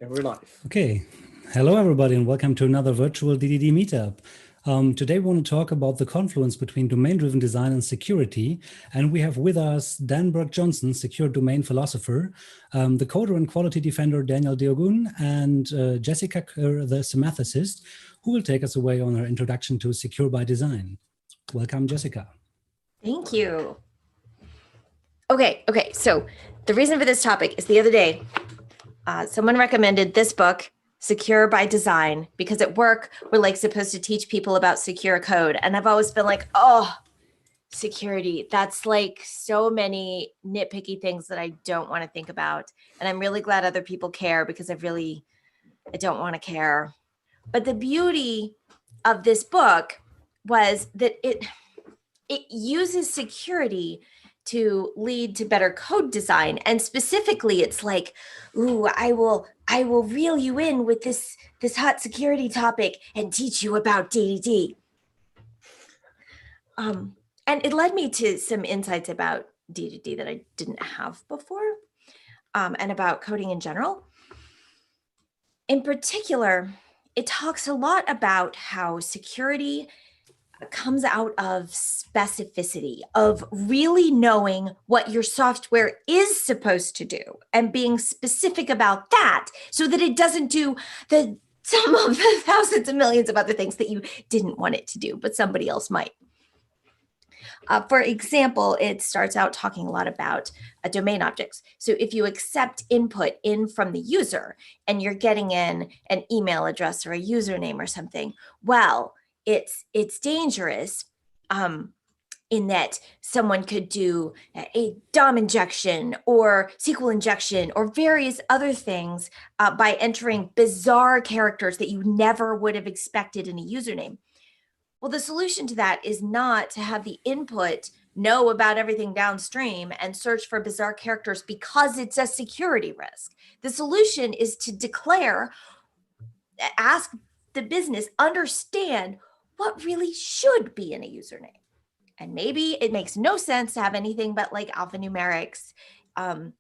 And we're live. Okay. Hello, everybody, and welcome to another Virtual DDD meetup. Today, we want to talk about the confluence between domain-driven design and security. And we have with us Bergh Johnsson, secure domain philosopher, the coder and quality defender, Daniel Deogun, and Jessica Kerr, the semathicist, who will take us away on her introduction to Secure by Design. Welcome, Jessica. Thank you. Okay, so the reason for this topic is the other day, someone recommended this book, Secure by Design, because at work, we're like supposed to teach people about secure code. And I've always been like, oh, security, that's like so many nitpicky things that I don't want to think about. And I'm really glad other people care because I don't want to care. But the beauty of this book was that it uses security to lead to better code design. And specifically, it's like, ooh, I will reel you in with this hot security topic and teach you about DDD. And it led me to some insights about DDD that I didn't have before, and about coding in general. In particular, it talks a lot about how security comes out of specificity, of really knowing what your software is supposed to do and being specific about that so that it doesn't do some of the thousands of millions of other things that you didn't want it to do, but somebody else might. For example, it starts out talking a lot about domain objects. So if you accept input in from the user and you're getting in an email address or a username or something, well, it's dangerous in that someone could do a DOM injection or SQL injection or various other things by entering bizarre characters that you never would have expected in a username. Well, the solution to that is not to have the input know about everything downstream and search for bizarre characters because it's a security risk. The solution is to ask the business, understand what really should be in a username. And maybe it makes no sense to have anything but like alphanumerics, and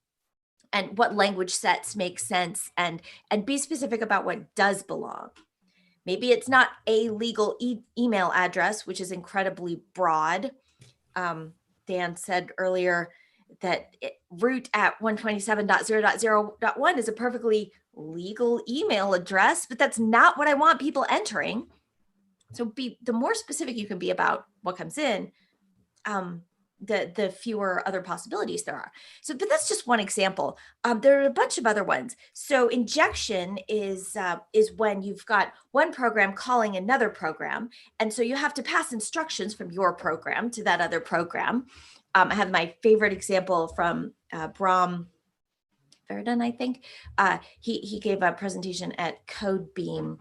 what language sets make sense, and be specific about what does belong. Maybe it's not a legal email address, which is incredibly broad. Dan said earlier that root at 127.0.0.1 is a perfectly legal email address, but that's not what I want people entering. So the more specific you can be about what comes in, the fewer other possibilities there are. So, but that's just one example. There are a bunch of other ones. So injection is when you've got one program calling another program. And so you have to pass instructions from your program to that other program. I have my favorite example from Bram Verdun, I think. He gave a presentation at CodeBeam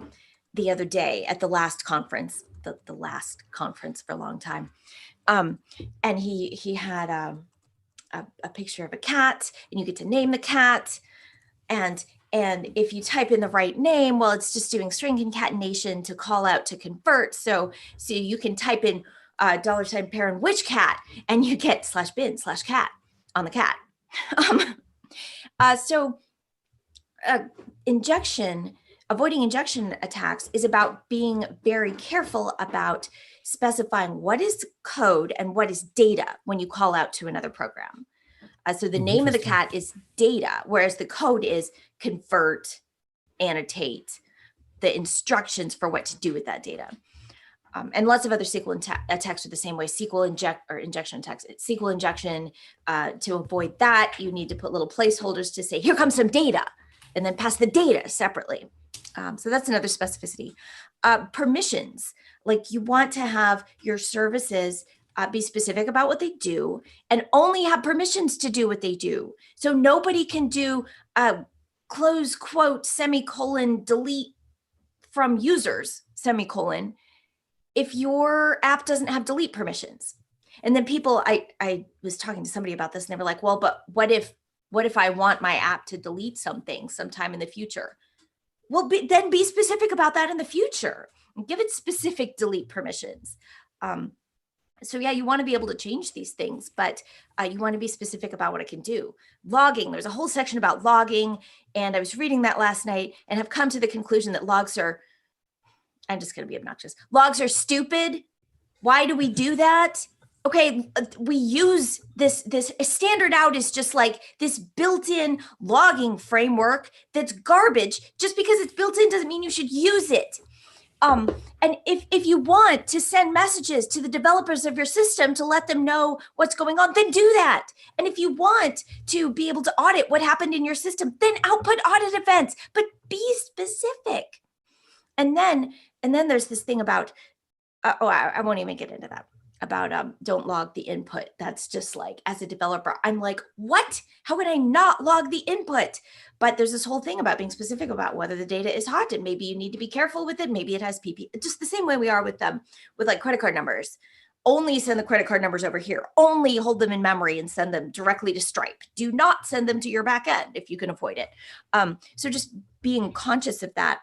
the other day at the last conference, the last conference for a long time. And he had a picture of a cat, and you get to name the cat. And if you type in the right name, well, it's just doing string concatenation to call out to convert. So you can type in $parent which cat, and you get /bin/cat on the cat. Avoiding injection attacks is about being very careful about specifying what is code and what is data when you call out to another program. So the name of the cat is data, whereas the code is convert, annotate, the instructions for what to do with that data. And lots of other SQL attacks are the same way. Injection attacks. SQL injection, to avoid that, you need to put little placeholders to say, here comes some data, and then pass the data separately. So that's another specificity. Permissions, like you want to have your services be specific about what they do and only have permissions to do what they do. So nobody can do close quote, semicolon, delete from users, semicolon, if your app doesn't have delete permissions. And then I was talking to somebody about this and they were like, well, but what if I want my app to delete something sometime in the future? Well, then be specific about that in the future. Give it specific delete permissions. So yeah, you want to be able to change these things, but you want to be specific about what it can do. Logging, there's a whole section about logging, and I was reading that last night and have come to the conclusion that logs are, I'm just going to be obnoxious. Logs are stupid. Why do we do that? Okay, we use this standard out is just like this built-in logging framework that's garbage. Just because it's built in doesn't mean you should use it. And if you want to send messages to the developers of your system to let them know what's going on, then do that. And if you want to be able to audit what happened in your system, then output audit events, but be specific. And then there's this thing about, I won't even get into that, about don't log the input. That's just like, as a developer, I'm like, what? How would I not log the input? But there's this whole thing about being specific about whether the data is hot, and maybe you need to be careful with it. Maybe it has PP, just the same way we are with them, with like credit card numbers. Only send the credit card numbers over here. Only hold them in memory and send them directly to Stripe. Do not send them to your back end if you can avoid it. So just being conscious of that.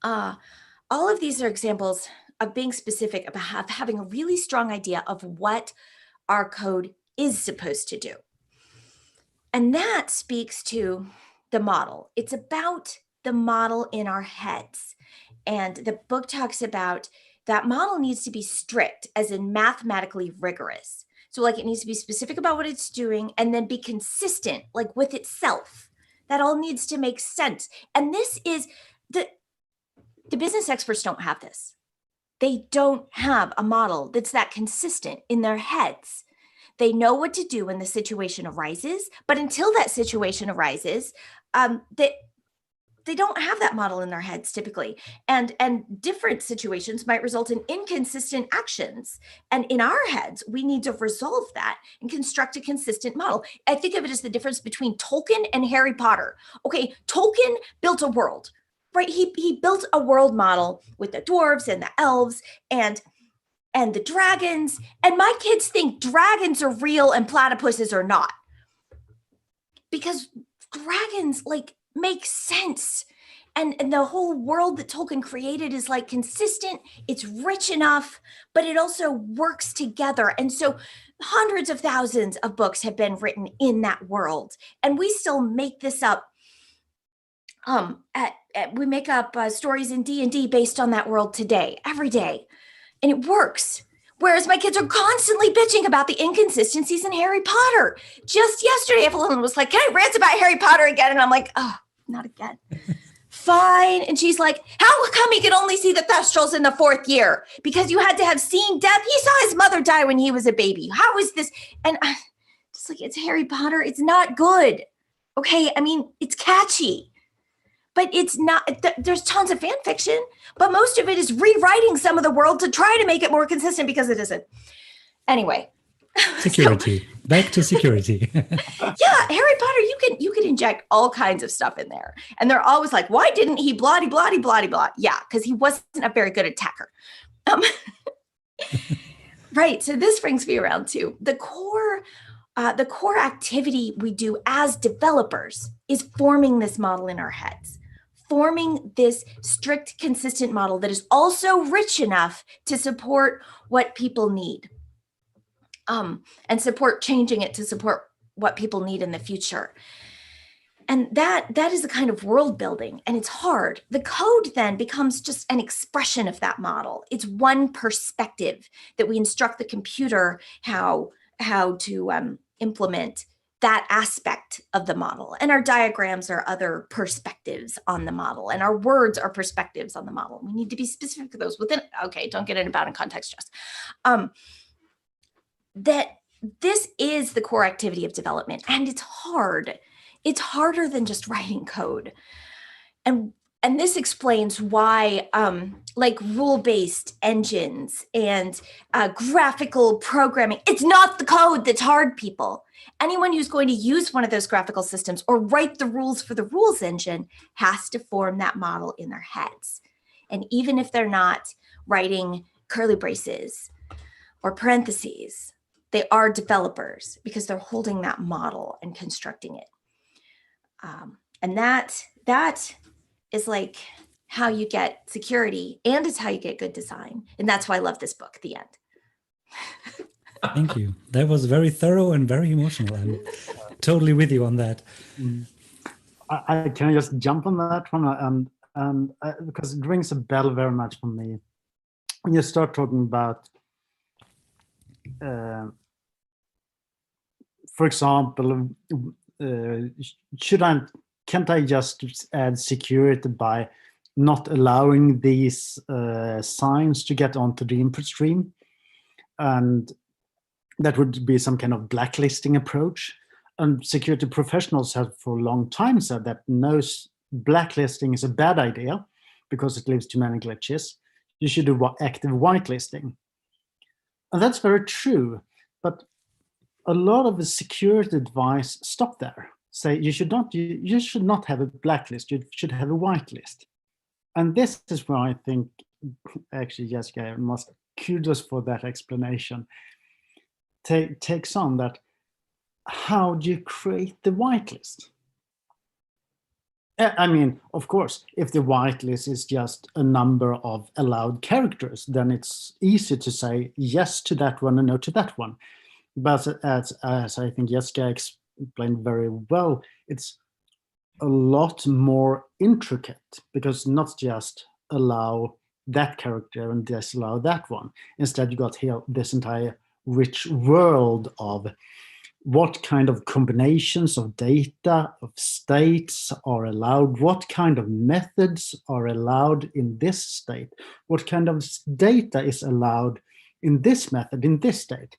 All of these are examples of being specific about having a really strong idea of what our code is supposed to do. And that speaks to the model. It's about the model in our heads. And the book talks about that model needs to be strict, as in mathematically rigorous. So like it needs to be specific about what it's doing and then be consistent, like with itself. That all needs to make sense. And this is the business experts don't have this. They don't have a model that's that consistent in their heads. They know what to do when the situation arises, but until that situation arises, they don't have that model in their heads typically. And different situations might result in inconsistent actions. And in our heads, we need to resolve that and construct a consistent model. I think of it as the difference between Tolkien and Harry Potter. Okay, Tolkien built a world, right? He built a world model with the dwarves and the elves and the dragons. And my kids think dragons are real and platypuses are not. Because dragons like make sense. And the whole world that Tolkien created is like consistent, it's rich enough, but it also works together. And so hundreds of thousands of books have been written in that world. And we still make this up. We make up stories in D&D based on that world today, every day. And it works. Whereas my kids are constantly bitching about the inconsistencies in Harry Potter. Just yesterday, Evelyn was like, can I rant about Harry Potter again? And I'm like, oh, not again. Fine. And she's like, how come he could only see the Thestrals in the 4th year? Because you had to have seen death. He saw his mother die when he was a baby. How is this? And just like, it's Harry Potter. It's not good. Okay. I mean, it's catchy. But it's not, there's tons of fan fiction, but most of it is rewriting some of the world to try to make it more consistent because it isn't. Anyway. Security. Back to security. Yeah, Harry Potter, you can inject all kinds of stuff in there. And they're always like, why didn't he blah, blah, blah, blah? Yeah, because he wasn't a very good attacker. Right, so this brings me around to the core activity we do as developers is forming this model in our heads. Forming this strict, consistent model that is also rich enough to support what people need, and support changing it to support what people need in the future. And that is a kind of world building, and it's hard. The code then becomes just an expression of that model. It's one perspective that we instruct the computer how to implement that aspect of the model. And our diagrams are other perspectives on the model. And our words are perspectives on the model. We need to be specific to those within, okay, don't get into bound and context stress. That this is the core activity of development, and it's hard. It's harder than just writing code. And this explains why like rule-based engines and graphical programming, it's not the code that's hard, people. Anyone who's going to use one of those graphical systems or write the rules for the rules engine has to form that model in their heads. And even if they're not writing curly braces or parentheses, they are developers because they're holding that model and constructing it. And that is like how you get security, and it's how you get good design. And that's why I love this book, The End. Thank you. That was very thorough and very emotional. I'm totally with you on that. I can just jump on that one, and because it rings a bell very much for me. When you start talking about, for example, can't I just add security by not allowing these signs to get onto the input stream? And that would be some kind of blacklisting approach. And security professionals have for a long time said that no, blacklisting is a bad idea because it leads to many glitches. You should do active whitelisting. And that's very true. But a lot of the security advice stop there. Say you should not have a blacklist, you should have a whitelist. And this is where I think, actually, Jessica, I must kudos for that explanation. Takes on that, how do you create the whitelist? I mean, of course, if the whitelist is just a number of allowed characters, then it's easy to say yes to that one and no to that one. But as I think Jessica explained very well, it's a lot more intricate, because not just allow that character and disallow that one. Instead, you got here this entire rich world of what kind of combinations of data, of states are allowed, what kind of methods are allowed in this state, what kind of data is allowed in this method, in this state.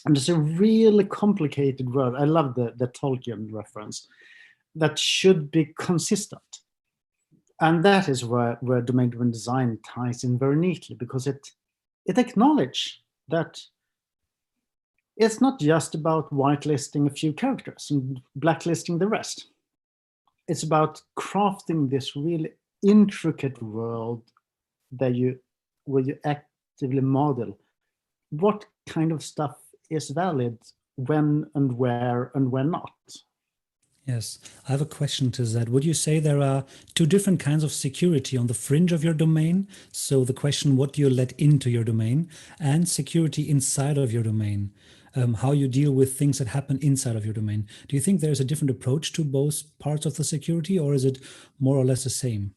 And it's a really complicated world. I love the Tolkien reference. That should be consistent. And that is where domain-driven design ties in very neatly, because it acknowledges that it's not just about whitelisting a few characters and blacklisting the rest. It's about crafting this really intricate world where you actively model what kind of stuff is valid, when and where and when not. Yes, I have a question to that. Would you say there are two different kinds of security on the fringe of your domain? So the question, what do you let into your domain, and security inside of your domain? How you deal with things that happen inside of your domain. Do you think there's a different approach to both parts of the security, or is it more or less the same?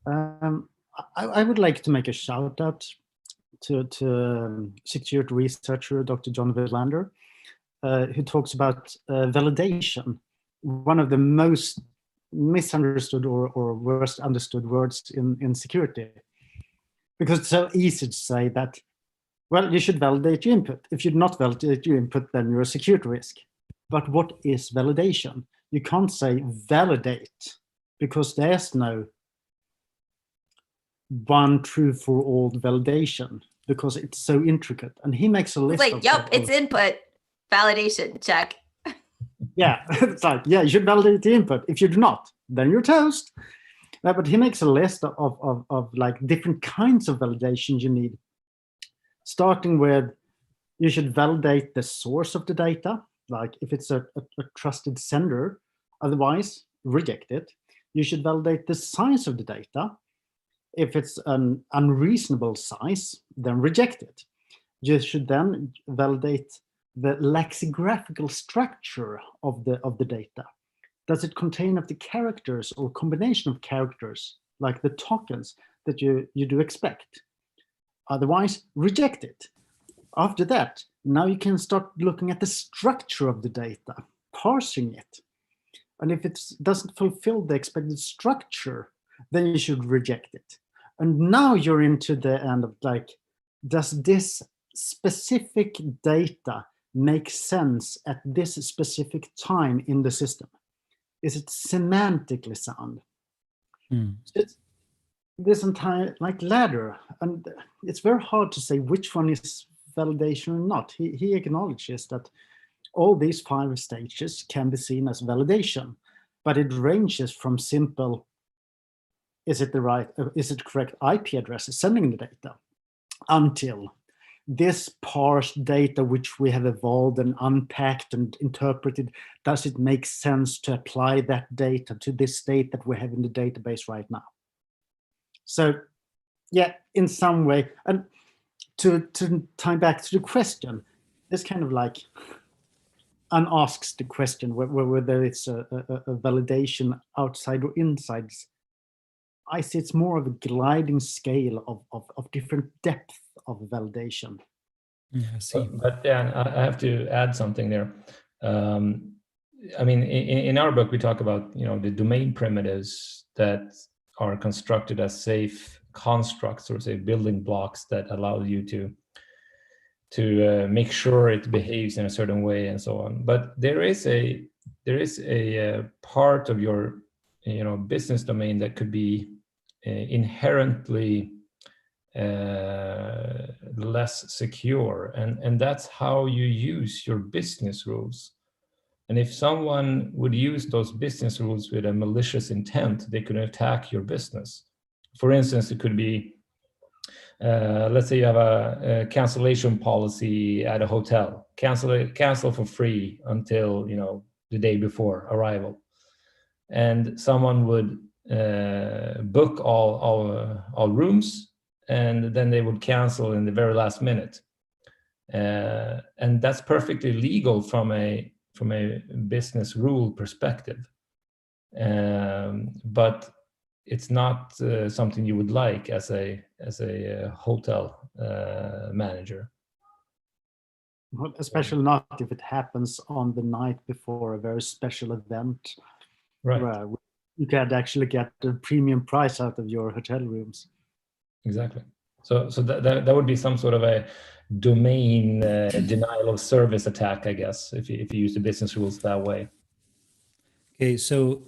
I would like to make a shout out to security researcher Dr. John Wilander, who talks about validation, one of the most misunderstood or worst understood words in security. Because it's so easy to say that, well, you should validate your input. If you do not validate your input, then you're a security risk. But what is validation? You can't say validate, because there's no one true for all validation, because it's so intricate. And he makes a list of... Yep, it's input. Validation, check. Yeah, it's like, yeah, you should validate the input. If you do not, then you're toast. But he makes a list of like different kinds of validations you need. Starting with, you should validate the source of the data, like if it's a trusted sender, otherwise reject it. You should validate the size of the data. If it's an unreasonable size, then reject it. You should then validate the lexicographical structure of the data. Does it contain of the characters or combination of characters, like the tokens that you do expect? Otherwise, reject it. After that, now you can start looking at the structure of the data, parsing it. And if it doesn't fulfill the expected structure, then you should reject it. And now you're into the end of like, does this specific data make sense at this specific time in the system? Is it semantically sound? It's this entire like ladder, and it's very hard to say which one is validation or not. He acknowledges that all these 5 stages can be seen as validation, but it ranges from simple, is it the correct IP address sending the data, until this parsed data which we have evolved and unpacked and interpreted, does it make sense to apply that data to this state that we have in the database right now? So yeah, in some way, and to tie back to the question, this kind of like unasks the question whether it's a validation outside or inside. I see it's more of a gliding scale of different depth of validation. Yeah, I see. But Dan, I have to add something there. I mean, in our book, we talk about, you know, the domain primitives that are constructed as safe constructs, or say building blocks that allow you to make sure it behaves in a certain way and so on. But there is a part of your, you know, business domain that could be inherently less secure, and that's how you use your business rules. And if someone would use those business rules with a malicious intent, they could attack your business. For instance, it could be, let's say you have a cancellation policy at a hotel. Cancel for free until, you know, the day before arrival. And someone would book all rooms, and then they would cancel in the very last minute. And that's perfectly legal from a business rule perspective, but it's not something you would like as a hotel manager. Well, especially not if it happens on the night before a very special event, Right? where you can actually get the premium price out of your hotel rooms. Exactly. So that would be some sort of a domain denial of service attack, I guess, if you use the business rules that way. Okay, so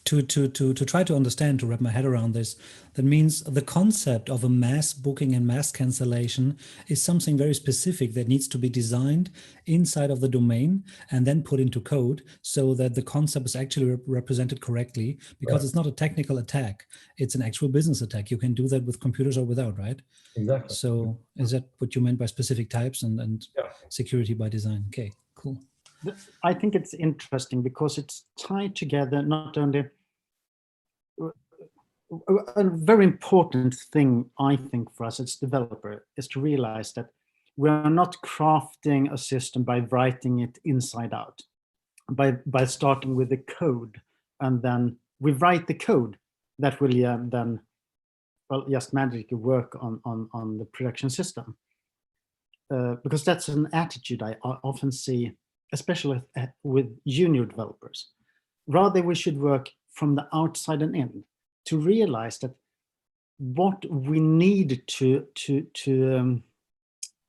to try to understand, to wrap my head around this, that means the concept of a mass booking and mass cancellation is something very specific that needs to be designed inside of the domain and then put into code so that the concept is actually represented correctly, because It's not a technical attack, it's an actual business attack. You can do that with computers or without, right? Exactly. So is that what you meant by specific types and security by design? Okay, cool. I think it's interesting because it's tied together not only. A very important thing, I think, for us as developer is to realize that we are not crafting a system by writing it inside out, by starting with the code, and then we write the code that will then, well, just magically work on the production system. Because that's an attitude I often see, especially with junior developers. Rather, we should work from the outside and in, to realize that what we need to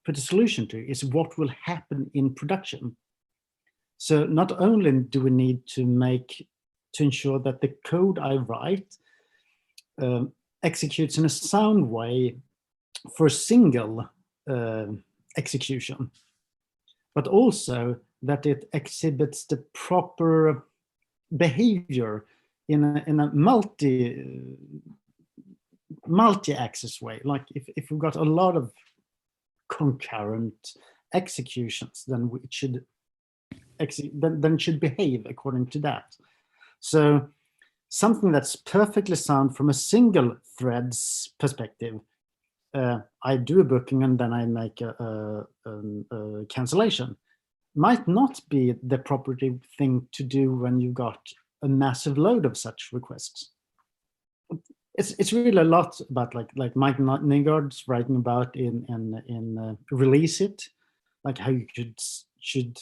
put a solution to is what will happen in production. So not only do we need to ensure that the code I write executes in a sound way for a single execution, but also that it exhibits the proper behavior in a multi-axis way. Like if we've got a lot of concurrent executions, then it should behave according to that. So something that's perfectly sound from a single thread's perspective. I do a booking and then I make a cancellation. Might not be the proper thing to do when you've got a massive load of such requests. It's really a lot about like Mike Nygaard's writing about in Release It, like how you should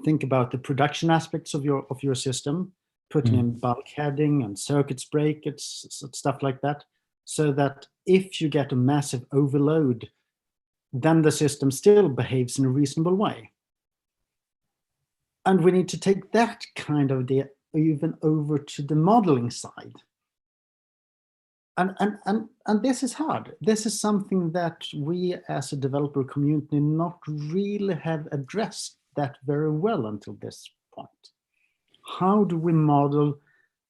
think about the production aspects of your system, putting in bulk heading and circuits breakers, stuff like that, so that if you get a massive overload, then the system still behaves in a reasonable way. And we need to take that kind of idea even over to the modeling side. And this is hard. This is something that we as a developer community not really have addressed that very well until this point. How do we model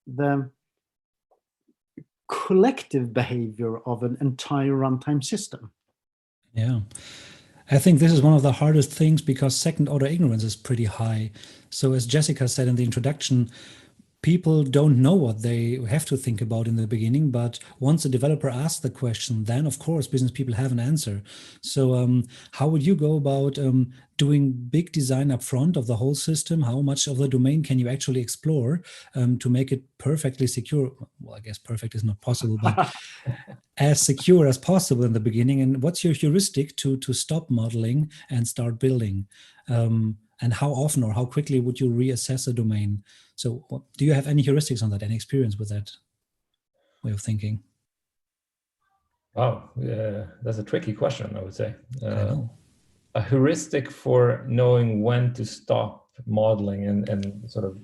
the collective behavior of an entire runtime system? Yeah. I think this is one of the hardest things because second order ignorance is pretty high. So as Jessica said in the introduction, people don't know what they have to think about in the beginning, but once a developer asks the question, then of course business people have an answer. So how would you go about doing big design up front of the whole system? How much of the domain can you actually explore to make it perfectly secure? Well, I guess perfect is not possible, but as secure as possible in the beginning. And what's your heuristic to stop modeling and start building? And how often or how quickly would you reassess a domain? So do you have any heuristics on that, any experience with that way of thinking? Wow, that's a tricky question, I would say. I know. A heuristic for knowing when to stop modeling and sort of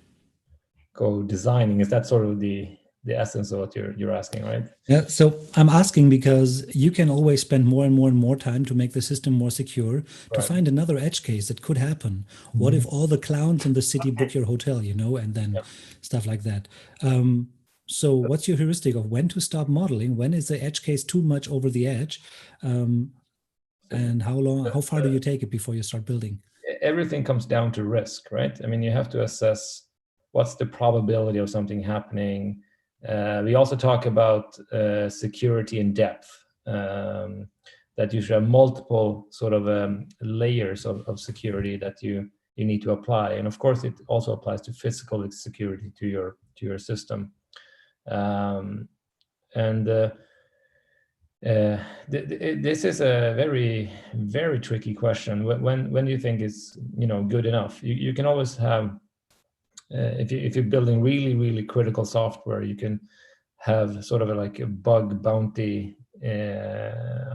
go designing, is that sort of the essence of what you're asking, right? Yeah, so I'm asking because you can always spend more and more and more time to make the system more secure, to find another edge case that could happen. What if all the clowns in the city book your hotel, you know, and then stuff like that. So what's your heuristic of when to stop modeling? When is the edge case too much over the edge? And how far do you take it before you start building? Everything comes down to risk, right? I mean, you have to assess what's the probability of something happening. We also talk about security in depth, that you should have multiple sort of layers of security that you need to apply. And of course, it also applies to physical security to your system. This is a very, very tricky question. When you think it's good enough, you can always have. If you're building really, really critical software, you can have sort of like a bug bounty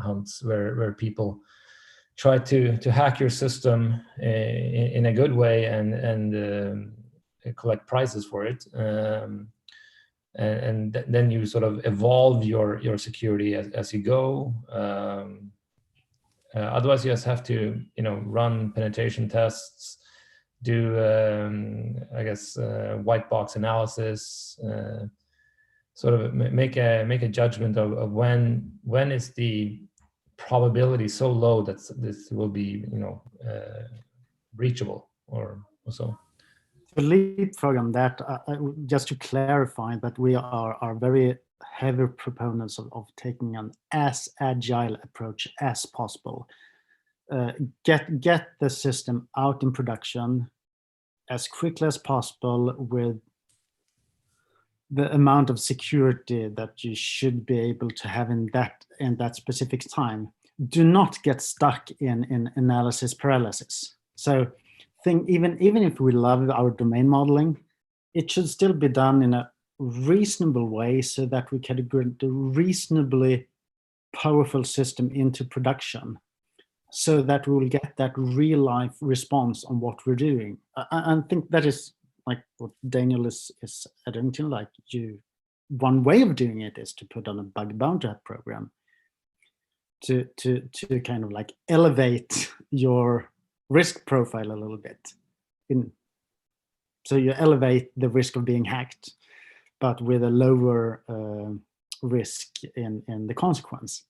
hunts where people try to hack your system in a good way and collect prizes for it. And then you sort of evolve your security as you go. Otherwise, you just have to run penetration tests, do I guess white box analysis, sort of make a judgment of when is the probability so low that this will be reachable or so. To leapfrog on that, just to clarify that we are very heavy proponents of taking an as agile approach as possible. Get the system out in production as quickly as possible with the amount of security that you should be able to have in that specific time. Do not get stuck in analysis paralysis. So even if we love our domain modeling, it should still be done in a reasonable way so that we can get a reasonably powerful system into production, so that we will get that real life response on what we're doing. I think that is like what Daniel is adding to, like one way of doing it is to put on a bug bounty program to kind of like elevate your risk profile a little bit. So you elevate the risk of being hacked, but with a lower risk in the consequence.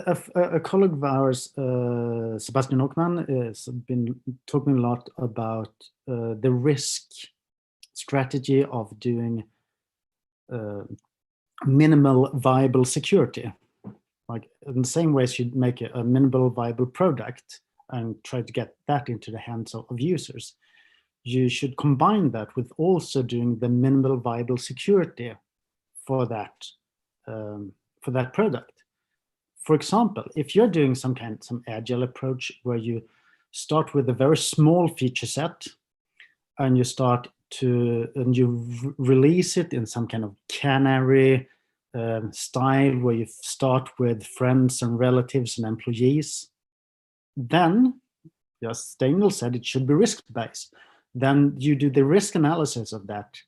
A colleague of ours, Sebastian Ockman, has been talking a lot about the risk strategy of doing minimal viable security. Like in the same way as you'd make a minimal viable product and try to get that into the hands of users, you should combine that with also doing the minimal viable security for that product. For example, if you're doing some agile approach where you start with a very small feature set and you release it in some kind of canary style where you start with friends and relatives and employees, then, as Daniel said, it should be risk-based. Then you do the risk analysis of that.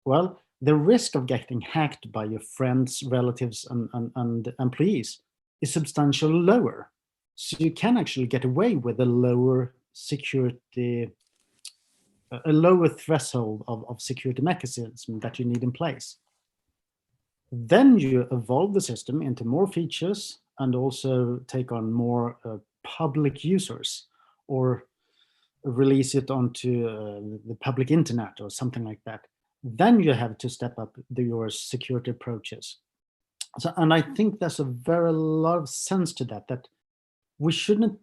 Well, the risk of getting hacked by your friends, relatives, and employees is substantially lower. So you can actually get away with a lower security, a lower threshold of security mechanism that you need in place. Then you evolve the system into more features and also take on more public users, or release it onto the public internet or something like that, then you have to step up your security approaches. So, and I think there's a very lot of sense to that, that we shouldn't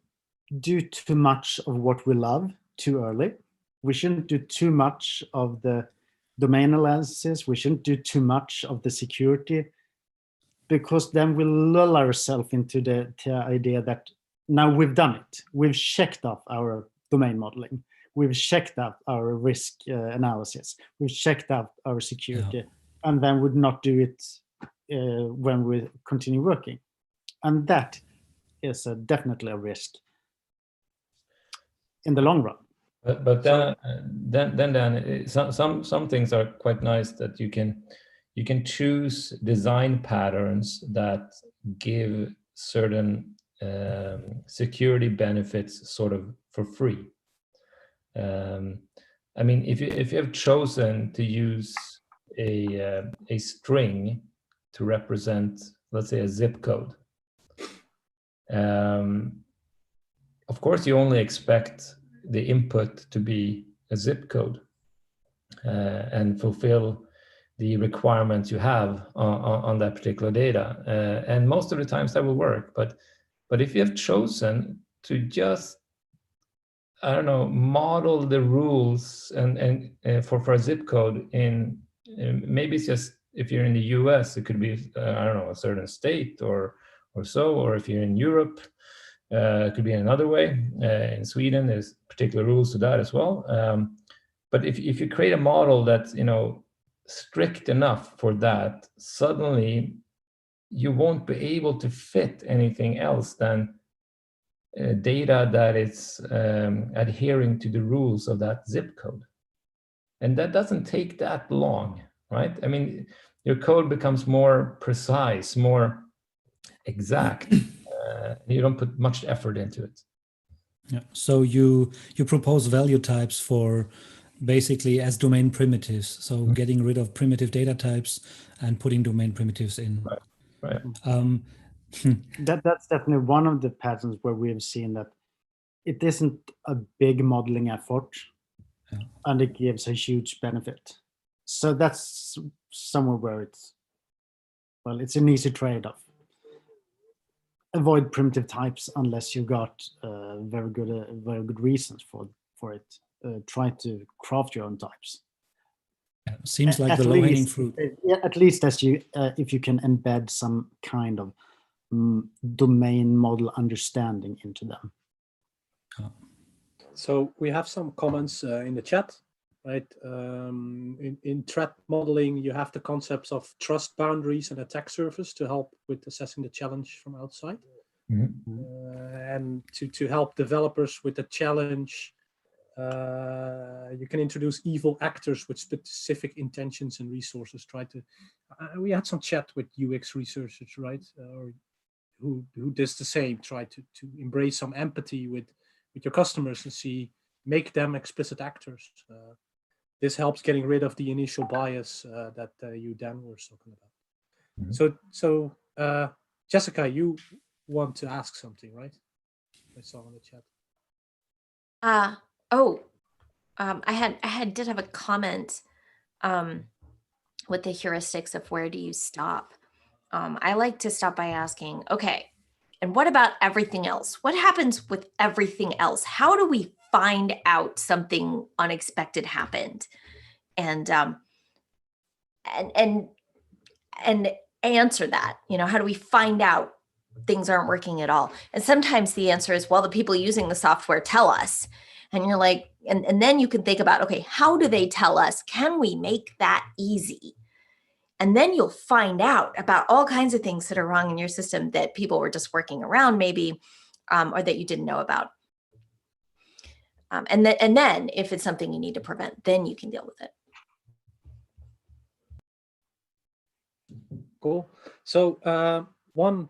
do too much of what we love too early. We shouldn't do too much of the domain analysis. We shouldn't do too much of the security, because then we lull ourselves into the idea that now we've done it. We've checked off our domain modeling. We've checked out our risk analysis. We've checked out our security, and then would not do it when we continue working. And that is definitely a risk in the long run. But then some things are quite nice, that you can choose design patterns that give certain security benefits sort of for free. I mean, if you have chosen to use a string to represent, let's say, a zip code, of course you only expect the input to be a zip code and fulfill the requirements you have on that particular data, and most of the times that will work. But if you have chosen to just, I don't know, model the rules and for a zip code in, maybe it's just, if you're in the US, it could be I don't know, a certain state or so, or if you're in Europe, it could be another way. In Sweden, there's particular rules to that as well. But if you create a model that's, you know, strict enough for that, suddenly you won't be able to fit anything else than data that is adhering to the rules of that zip code. And that doesn't take that long, right? I mean, your code becomes more precise, more exact. You don't put much effort into it. Yeah. So you propose value types for basically as domain primitives. So getting rid of primitive data types and putting domain primitives in. Right. That's definitely one of the patterns where we have seen that it isn't a big modeling effort, and it gives a huge benefit. So that's somewhere where it's an easy trade-off. Avoid primitive types unless you got very good reasons for it. Try to craft your own types. Seems like the low-hanging fruit. At least as if you can embed some kind of domain model understanding into them. So we have some comments in the chat, right? In threat modeling, you have the concepts of trust boundaries and attack surface to help with assessing the challenge from outside. And to help developers with the challenge, you can introduce evil actors with specific intentions and resources. We had some chat with UX researchers, right? Who does the same, try to embrace some empathy with your customers and make them explicit actors. This helps getting rid of the initial bias that you, Dan, were talking about. So Jessica, you want to ask something, right? I saw in the chat. I did have a comment with the heuristics of where do you stop. I like to stop by asking, okay, and what about everything else? What happens with everything else? How do we find out something unexpected happened? And answer that, how do we find out things aren't working at all? And sometimes the answer is, well, the people using the software tell us. And you're like, and then you can think about, okay, how do they tell us? Can we make that easy? And then you'll find out about all kinds of things that are wrong in your system that people were just working around maybe, or that you didn't know about. And then if it's something you need to prevent, then you can deal with it. Cool. So one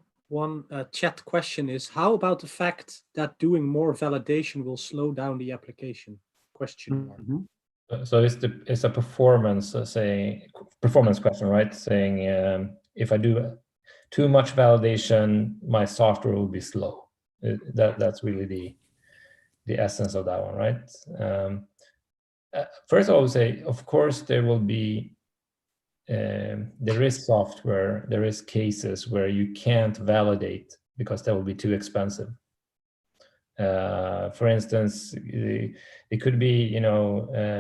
chat question is, how about the fact that doing more validation will slow down the application? Question mark. So it's a performance question, right? Saying if I do too much validation, my software will be slow. That's really the essence of that one, right? First, I would say, of course, there will be, there is software, there is cases where you can't validate because that will be too expensive. For instance, it could be,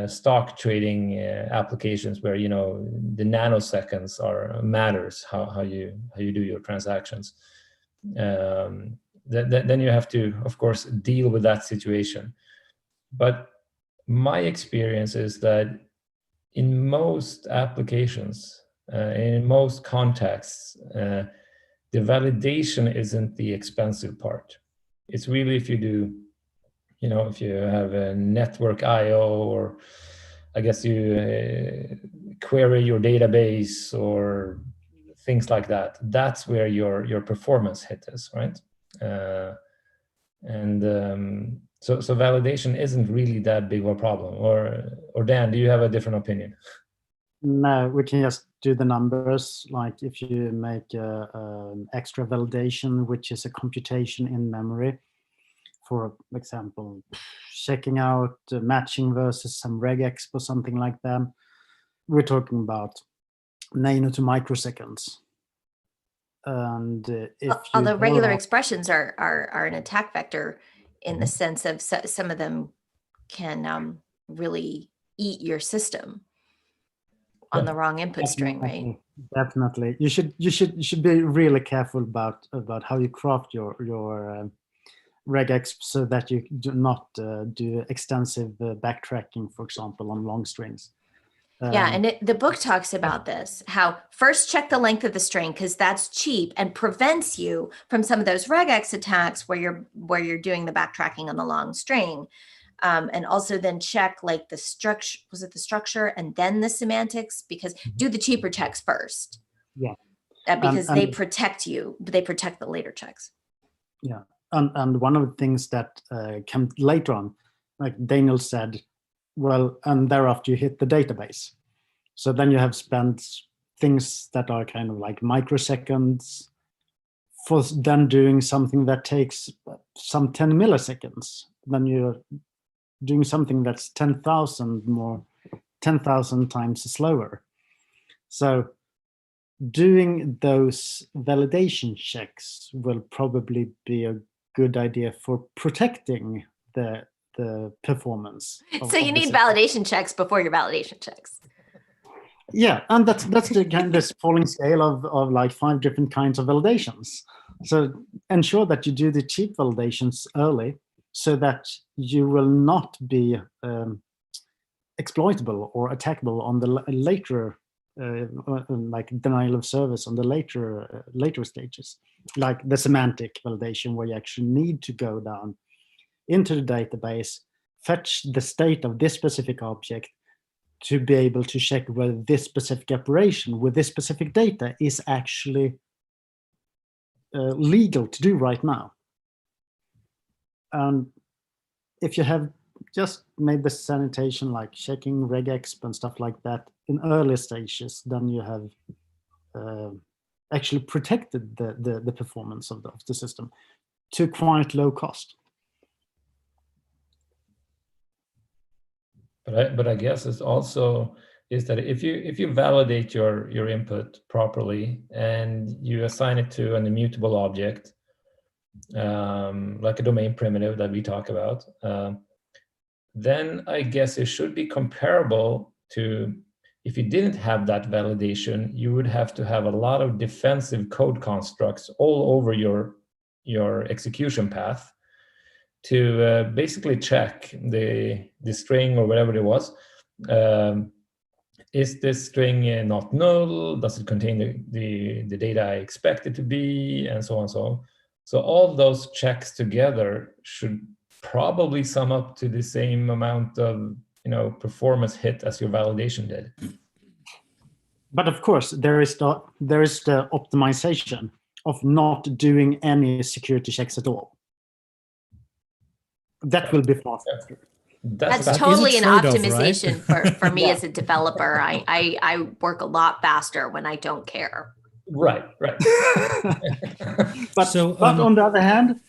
stock trading applications where, the nanoseconds matters how you do your transactions. Then you have to, of course, deal with that situation. But my experience is that in most applications, in most contexts, the validation isn't the expensive part. It's really if you do, if you have a network IO, or I guess you query your database or things like that. That's where your performance hit is, right? So validation isn't really that big of a problem. Or Dan, do you have a different opinion? No, we can just do the numbers. Like if you make extra validation, which is a computation in memory, for example, checking out matching versus some regex or something like that, we're talking about nano to microseconds. And if although regular expressions are an attack vector in the sense of some of them can really eat your system on the wrong input string, right? Definitely, you should be really careful about how you craft your regex so that you do not do extensive backtracking, for example, on long strings. Yeah, and the book talks about this, how first check the length of the string because that's cheap and prevents you from some of those regex attacks where you're doing the backtracking on the long string. And also then check like the structure, was it the structure and then the semantics, because do the cheaper checks first. Yeah. Because they protect you, but they protect the later checks. Yeah. And one of the things that came later on, like Daniel said, well, and thereafter you hit the database. So then you have spent things that are kind of like microseconds for then doing something that takes some 10 milliseconds. Then you're doing something that's 10,000 times slower. So doing those validation checks will probably be a good idea for protecting the performance. So you need validation checks before your validation checks. Yeah, and that's the kind of this falling scale of like 5 different kinds of validations. So ensure that you do the cheap validations early so that you will not be exploitable or attackable on the later like denial of service on the later stages, like the semantic validation, where you actually need to go down into the database, fetch the state of this specific object to be able to check whether this specific operation with this specific data is actually legal to do right now. And if you have just made the sanitation, like checking regexp and stuff like that in early stages, then you have actually protected the performance of the system to quite low cost. But I guess it's also is that if you validate your input properly and you assign it to an immutable object, like a domain primitive that we talk about, then I guess it should be comparable to if you didn't have that validation, you would have to have a lot of defensive code constructs all over your execution path to basically check the string or whatever it was. Is this string not null? Does it contain the data I expect it to be? And so on and so on. So all those checks together should probably sum up to the same amount of performance hit as your validation did. But of course, there is the optimization of not doing any security checks at all. That will be faster. That's totally an optimization, right? for me as a developer. I work a lot faster when I don't care. Right. But on the other hand,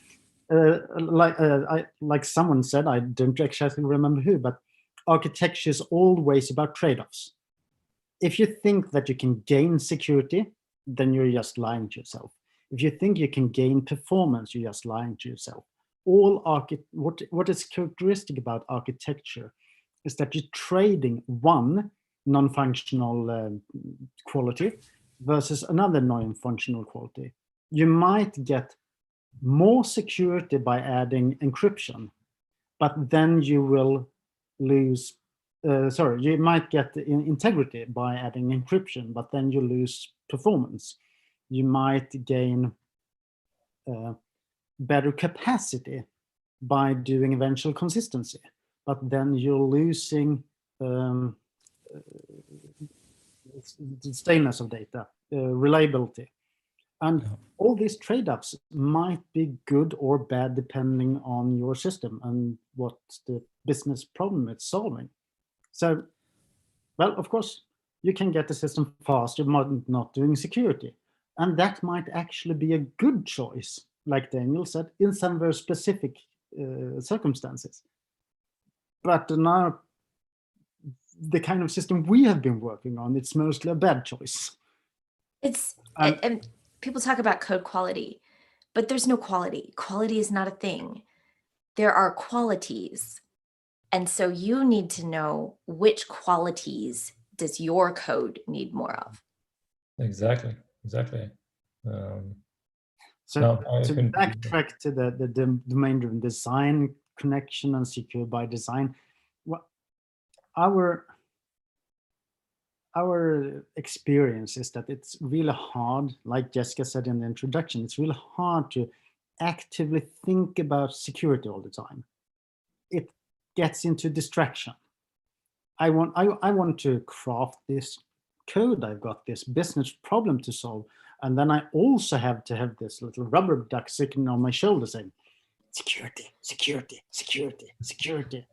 like someone said, I don't exactly remember who, but architecture is always about trade-offs. If you think that you can gain security, then you're just lying to yourself. If you think you can gain performance, you're just lying to yourself. What is characteristic about architecture is that you're trading one non-functional quality versus another non-functional quality. You might get more security by adding encryption, but then you will lose, you might get integrity by adding encryption, but then you lose performance. You might gain better capacity by doing eventual consistency, but then you're losing the staleness of data, reliability. And all these trade-offs might be good or bad depending on your system and what the business problem it's solving. So, well, of course, you can get the system faster by not doing security. And that might actually be a good choice, like Daniel said, in some very specific circumstances. But now, the kind of system we have been working on, it's mostly a bad choice. And people talk about code quality, but there's no quality. Quality is not a thing. There are qualities. And so you need to know which qualities does your code need more of. Exactly. So to backtrack to the domain-driven design connection and secure by design, our experience is that it's really hard, like Jessica said in the introduction, it's really hard to actively think about security all the time. It gets into distraction. I want to craft this code, I've got this business problem to solve, and then I also have to have this little rubber duck sitting on my shoulder saying, security, security, security, security.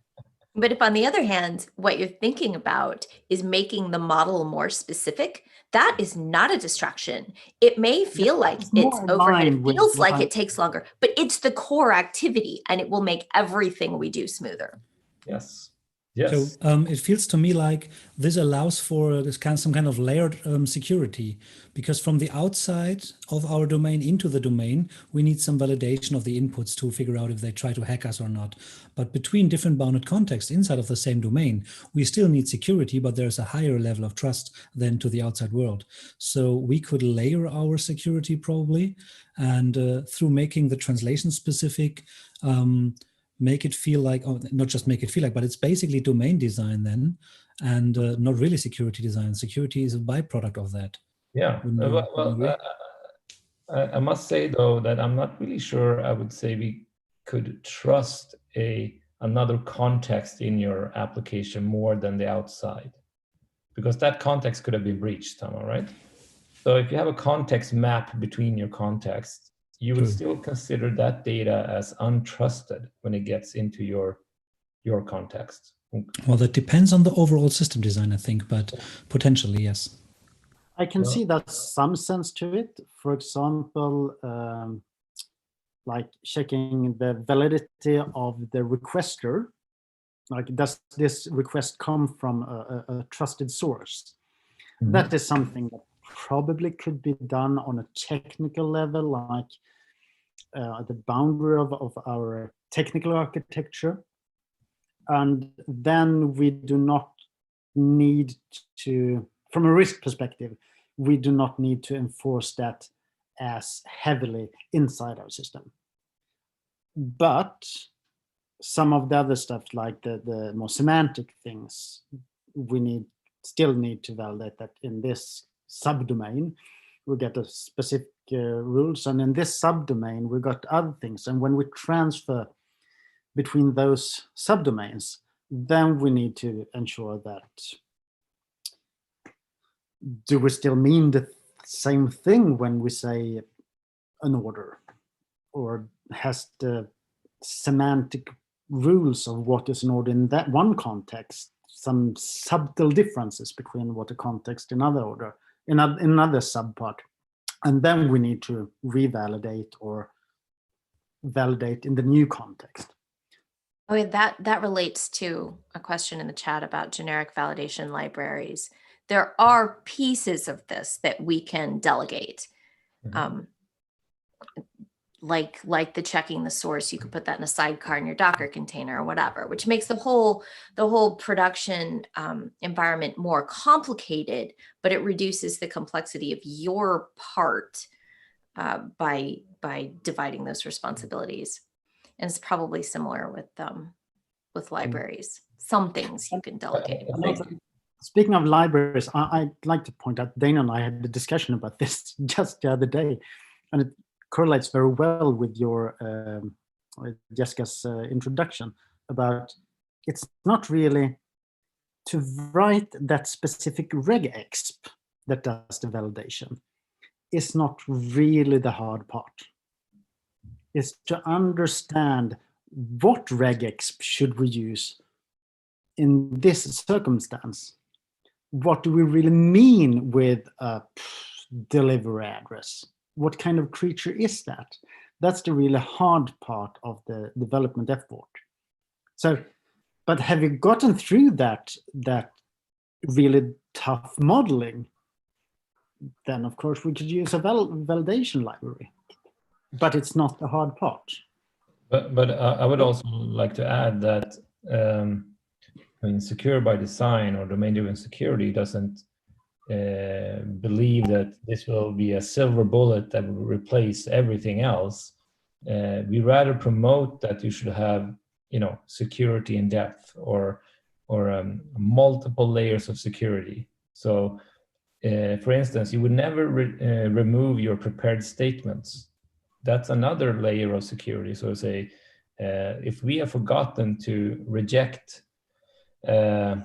But if on the other hand, what you're thinking about is making the model more specific, that is not a distraction. It may feel like it's overhead, it feels like it takes longer, but it's the core activity and it will make everything we do smoother. Yes. So it feels to me like this allows for this some kind of layered security, because from the outside of our domain into the domain, we need some validation of the inputs to figure out if they try to hack us or not. But between different bounded contexts inside of the same domain, we still need security, but there's a higher level of trust than to the outside world. So we could layer our security probably, and through making the translation specific, make it feel like, not just make it feel like, but it's basically domain design then, and not really security design. Security is a byproduct of that. Yeah. I must say though that I'm not really sure I would say we could trust another context in your application more than the outside, because that context could have been breached somehow, right? So if you have a context map between your contexts, you would still consider that data as untrusted when it gets into your context. Well, that depends on the overall system design, I think, but potentially, yes. I can see that some sense to it. For example, like checking the validity of the requester. Like, does this request come from a trusted source? Mm-hmm. That is something that probably could be done on a technical level, like the boundary of our technical architecture. And then we do not need to, from a risk perspective, we do not need to enforce that as heavily inside our system. But some of the other stuff, like the more semantic things, we still need to validate that in this subdomain we get a specific rules, and in this subdomain we got other things. And when we transfer between those subdomains, then we need to ensure that, do we still mean the same thing when we say an order, or has the semantic rules of what is an order in that one context some subtle differences between what a context in another order, in another subpart, and then we need to revalidate or validate in the new context. Oh, yeah, that relates to a question in the chat about generic validation libraries. There are pieces of this that we can delegate. Like the checking the source, you could put that in a sidecar in your Docker container or whatever, which makes the whole production environment more complicated, but it reduces the complexity of your part by dividing those responsibilities. And it's probably similar with libraries. Some things you can delegate. Speaking of libraries, I'd like to point out, Dana and I had a discussion about this just the other day, and it correlates very well with your Jessica's introduction about it's not really to write that specific regexp that does the validation. It's not really the hard part. It's to understand what regexp should we use in this circumstance. What do we really mean with a delivery address? What kind of creature is that? That's the really hard part of the development effort. So, but have you gotten through that really tough modeling? Then of course we could use a validation library, but it's not the hard part. But I would also like to add that I mean, secure by design or domain-driven security doesn't believe that this will be a silver bullet that will replace everything else. We rather promote that you should have, security in depth or multiple layers of security. So, for instance, you would never remove your prepared statements. That's another layer of security. So, say, if we have forgotten to reject or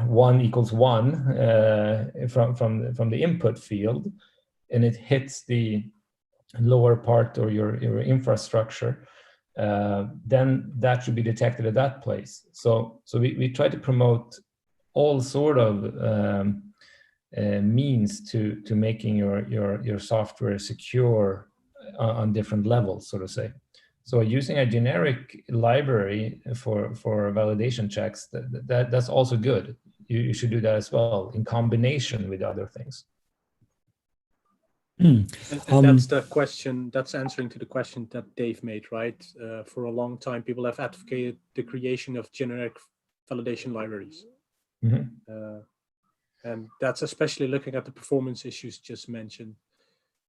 1 equals 1 from the input field, and it hits the lower part or your infrastructure, then that should be detected at that place. So we try to promote all sort of means to making your software secure on different levels, so to say. So using a generic library for validation checks, that's also good. You should do that as well in combination with other things. And that's the question, that's answering to the question that Dave made, right? For a long time, people have advocated the creation of generic validation libraries. Mm-hmm. And that's especially looking at the performance issues just mentioned.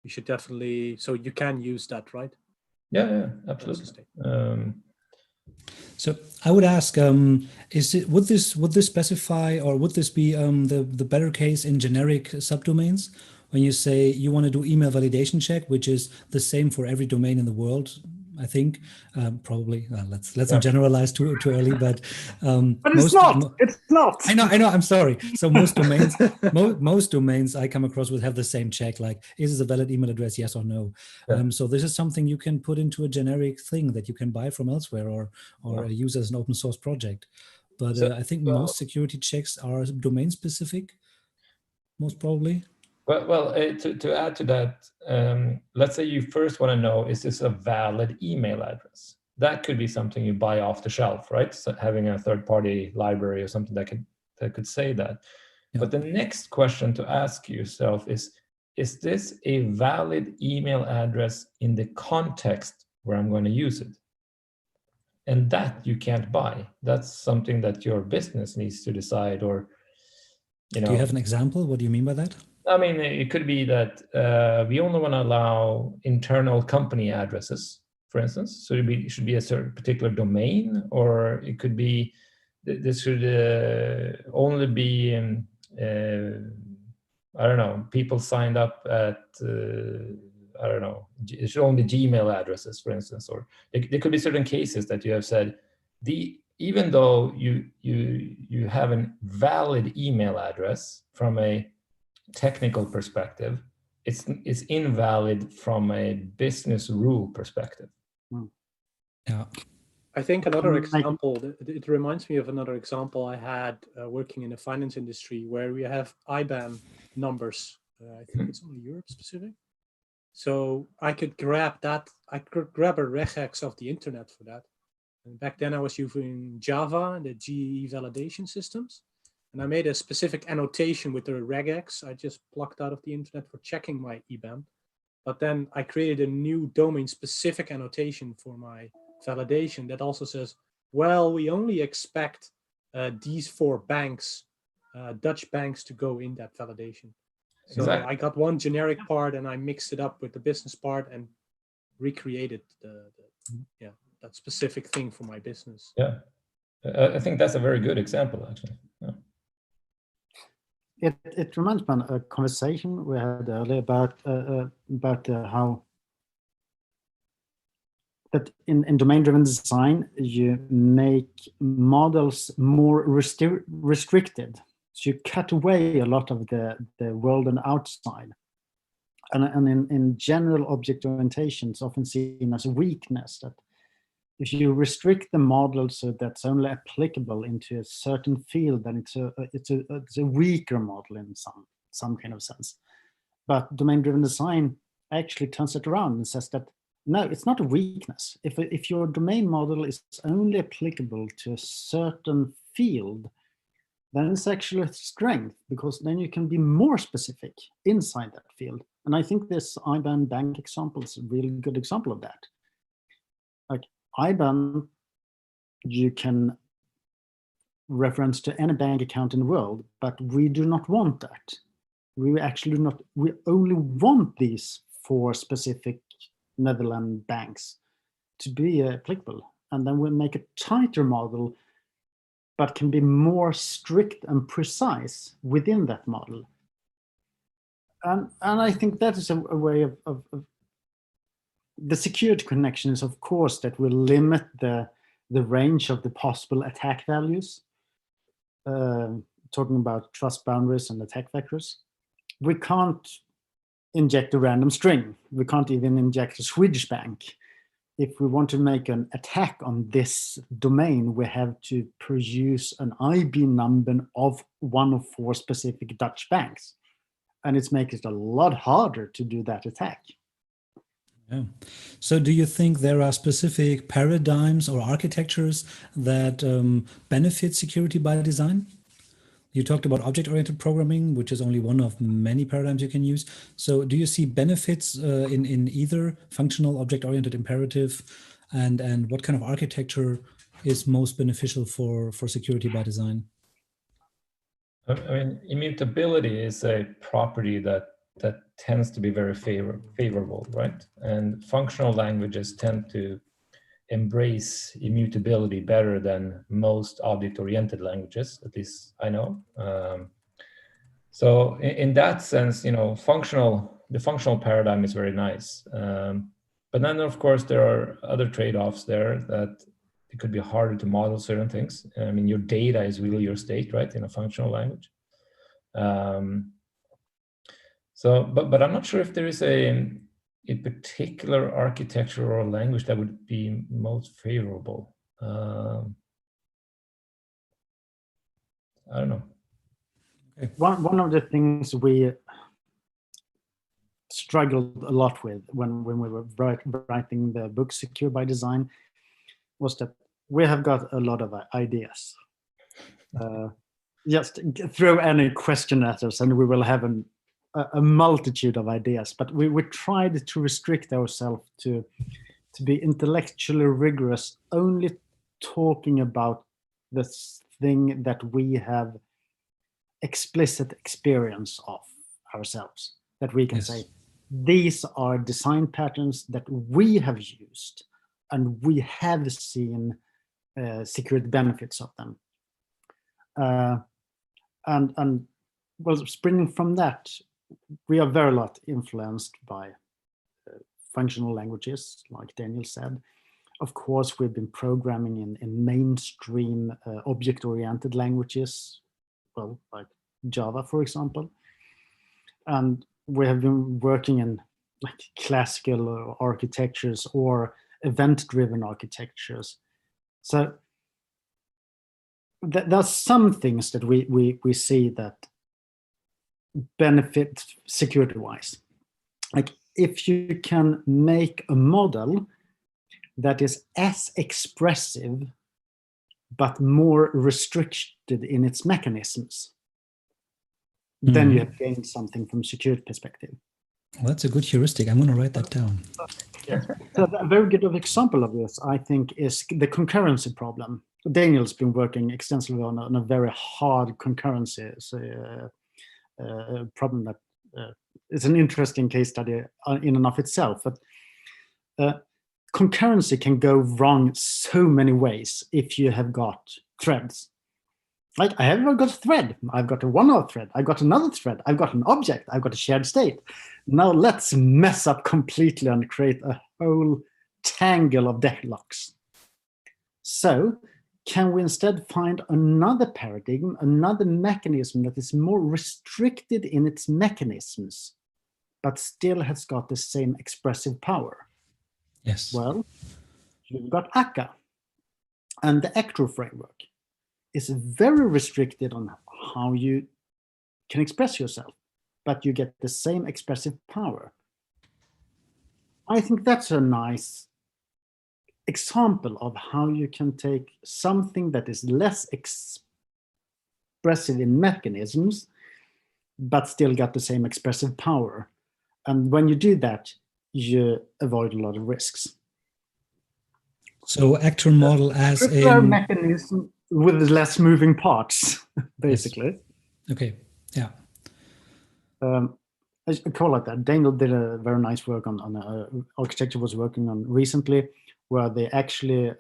You should definitely, so you can use that, right? Yeah, absolutely. So I would ask, would this specify, or would this be the better case in generic subdomains? When you say you want to do email validation check, which is the same for every domain in the world, I think probably. Let's not generalize too early, but it's not. It's not. I know. I'm sorry. So most domains, most domains I come across with have the same check, like is this a valid email address, yes or no. Yeah. So this is something you can put into a generic thing that you can buy from elsewhere or use as an open source project. But I think most security checks are domain specific, most probably. Well, to add to that, let's say you first want to know, is this a valid email address? That could be something you buy off the shelf, right? So having a third-party library or something that could say that. Yeah. But the next question to ask yourself is this a valid email address in the context where I'm going to use it? And that you can't buy. That's something that your business needs to decide, or, Do you have an example? What do you mean by that? I mean, it could be that we only want to allow internal company addresses, for instance. So it should be a certain particular domain, or it could be this should only be, I don't know, people signed up at, I don't know, it should only be Gmail addresses, for instance. Or there could be certain cases that you have said, even though you have a valid email address from a technical perspective, it's invalid from a business rule perspective. Yeah, I think another example, it reminds me of another example I had working in the finance industry, where we have IBAN numbers. I think it's only Europe specific. So I could grab that. I could grab a regex of the internet for that. And back then I was using Java and the GE validation systems. And I made a specific annotation with the regex I just plucked out of the internet for checking my EBAN. But then I created a new domain-specific annotation for my validation that also says, well, we only expect these 4 banks, Dutch banks, to go in that validation. So Exactly. I got one generic part and I mixed it up with the business part and recreated that specific thing for my business. Yeah, I think that's a very good example, actually. Yeah. It reminds me of a conversation we had earlier about how that in domain-driven design you make models more restricted. So you cut away a lot of the world and outside. And in general, object orientation is often seen as a weakness, that if you restrict the model so that's only applicable into a certain field, then it's a weaker model in some kind of sense. But domain-driven design actually turns it around and says that no, it's not a weakness. If your domain model is only applicable to a certain field, then it's actually a strength, because then you can be more specific inside that field. And I think this IBAN bank example is a really good example of that. Like IBAN, you can reference to any bank account in the world, but we do not want that. We actually do not, we only want these 4 specific Netherlands banks to be applicable. And then we make a tighter model, but can be more strict and precise within that model. And I think that is a way of the security connection is, of course, that will limit the range of the possible attack values. Talking about trust boundaries and attack vectors. We can't inject a random string. We can't even inject a Swedish bank. If we want to make an attack on this domain, we have to produce an IB number of 1 of 4 specific Dutch banks. And it makes it a lot harder to do that attack. Yeah. So do you think there are specific paradigms or architectures that benefit security by design? You talked about object-oriented programming, which is only one of many paradigms you can use. So do you see benefits in either functional, object-oriented, imperative, and what kind of architecture is most beneficial for security by design? I mean, immutability is a property that tends to be very favorable, right? And functional languages tend to embrace immutability better than most object-oriented languages, at least I know. So in that sense, you know, the functional paradigm is very nice. But then, of course, there are other trade-offs there that it could be harder to model certain things. I mean, your data is really your state, right, in a functional language. So, but I'm not sure if there is a particular architecture or language that would be most favorable. I don't know. Okay. One of the things we struggled a lot with when we were writing the book Secure by Design was that we have got a lot of ideas. Just throw any question at us and we will have a multitude of ideas, but we tried to restrict ourselves to be intellectually rigorous, only talking about this thing that we have explicit experience of ourselves, that we can say, these are design patterns that we have used and we have seen security benefits of them. And well, springing from that, we are very lot influenced by functional languages, like Daniel said. Of course, we've been programming in mainstream object-oriented languages, well, like Java, for example. And we have been working in like classical architectures or event-driven architectures. So there's some things that we see that benefit security-wise. Like if you can make a model that is as expressive but more restricted in its mechanisms, then you have gained something from security perspective. Well, that's a good heuristic. I'm going to write that down. So a very good example of this, I think, is the concurrency problem. Daniel's been working extensively on a very hard concurrency problem that is an interesting case study in and of itself. But concurrency can go wrong so many ways if you have got threads. Like, I have got a thread, I've got a one-out thread, I've got another thread, I've got an object, I've got a shared state. Now let's mess up completely and create a whole tangle of deadlocks. So can we instead find another paradigm, another mechanism that is more restricted in its mechanisms, but still has got the same expressive power? Yes. Well, you've got akka, and the Actor framework is very restricted on how you can express yourself, but you get the same expressive power. I think that's a nice example of how you can take something that is less expressive in mechanisms, but still got the same expressive power. And when you do that, you avoid a lot of risks. So Actor model as a mechanism with less moving parts, basically. Yes. Okay, yeah. I call it that. Daniel did a very nice work on architecture was working on recently, where they actually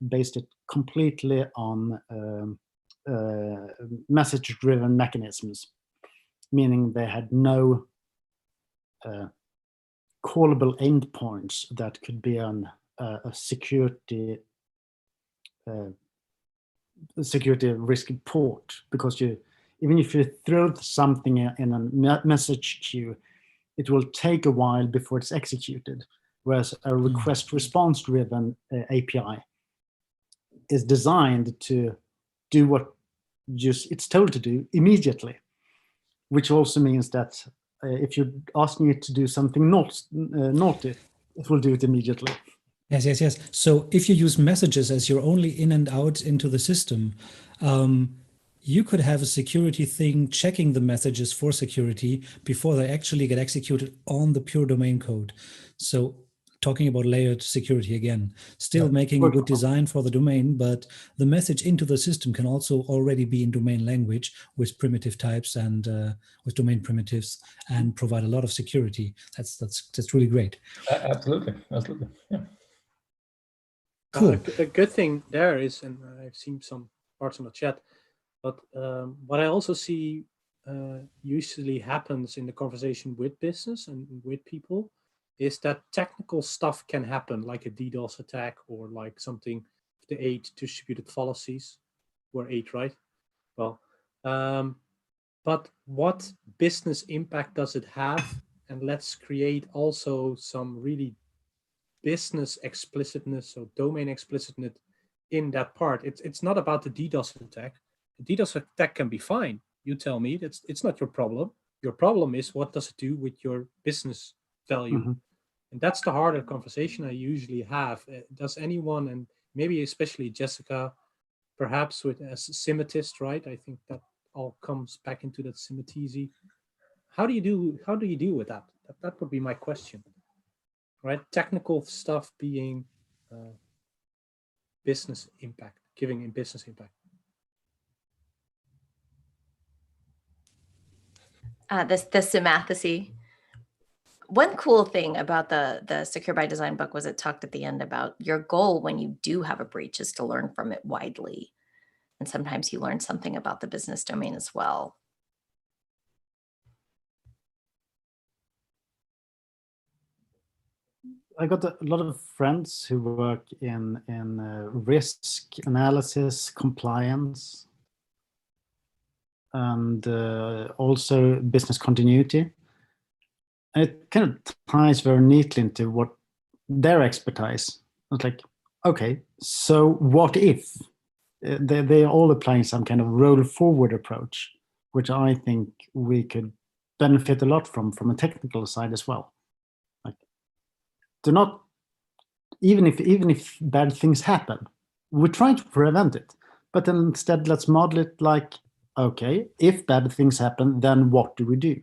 based it completely on message-driven mechanisms, meaning they had no callable endpoints that could be on a security risk port, because even if you throw something in a message queue, it will take a while before it's executed. Whereas a request response driven API is designed to do what it's told to do immediately, which also means that if you're asking it to do something naughty, it will do it immediately. Yes. So if you use messages as your only in and out into the system, you could have a security thing checking the messages for security before they actually get executed on the pure domain code. So talking about layered security again, still making a good design for the domain, but the message into the system can also already be in domain language with primitive types and with domain primitives, and provide a lot of security. That's really great. Absolutely, yeah. Cool. The good thing there is, and I've seen some parts in the chat, but what I also see usually happens in the conversation with business and with people is that technical stuff can happen, like a DDoS attack or like something, the 8 distributed fallacies, or 8, right? Well, but what business impact does it have? And let's create also some really business explicitness or domain explicitness in that part. It's not about the DDoS attack. The DDoS attack can be fine. You tell me, it's not your problem. Your problem is, what does it do with your business value? Mm-hmm. And that's the harder conversation I usually have. Does anyone, and maybe especially Jessica, perhaps with as a semitist, right? I think that all comes back into that semitism. How do you deal with that? That would be my question, right? Technical stuff being business impact, giving in business impact. The semathecy. One cool thing about the Secure by Design book was it talked at the end about your goal when you do have a breach is to learn from it widely. And sometimes you learn something about the business domain as well. I got a lot of friends who work in risk analysis, compliance, and also business continuity. And it kind of ties very neatly into what their expertise. It's like, okay, so what if? They are all applying some kind of roll forward approach, which I think we could benefit a lot from a technical side as well. do not, even if bad things happen, we try to prevent it. But then instead, let's model it like, okay, if bad things happen, then what do we do?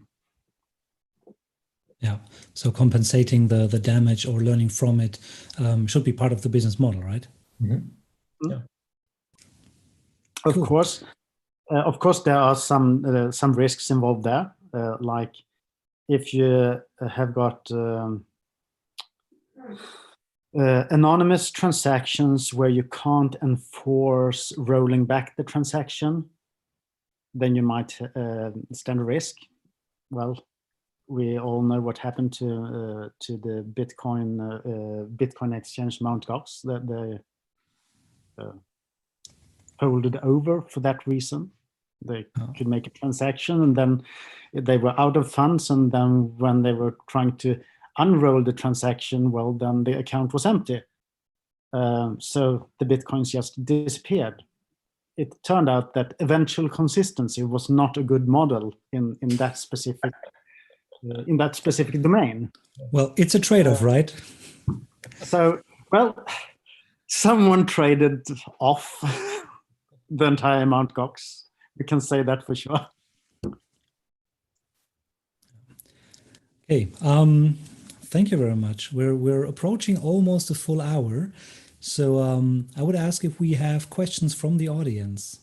Yeah, so compensating the damage or learning from it should be part of the business model, right? Mm-hmm. Yeah. Of Cool. course, there are some risks involved there, like if you have got anonymous transactions where you can't enforce rolling back the transaction, then you might stand a risk. Well, we all know what happened to the Bitcoin exchange Mt. Gox. That they folded over for that reason. They could make a transaction, and then they were out of funds, and then when they were trying to unroll the transaction, well, then the account was empty. So the Bitcoins just disappeared. It turned out that eventual consistency was not a good model in that specific domain. Well, it's a trade-off, right? So, well, someone traded off the entire Mt. Gox. We can say that for sure. Okay, thank you very much. We're approaching almost a full hour. So I would ask if we have questions from the audience.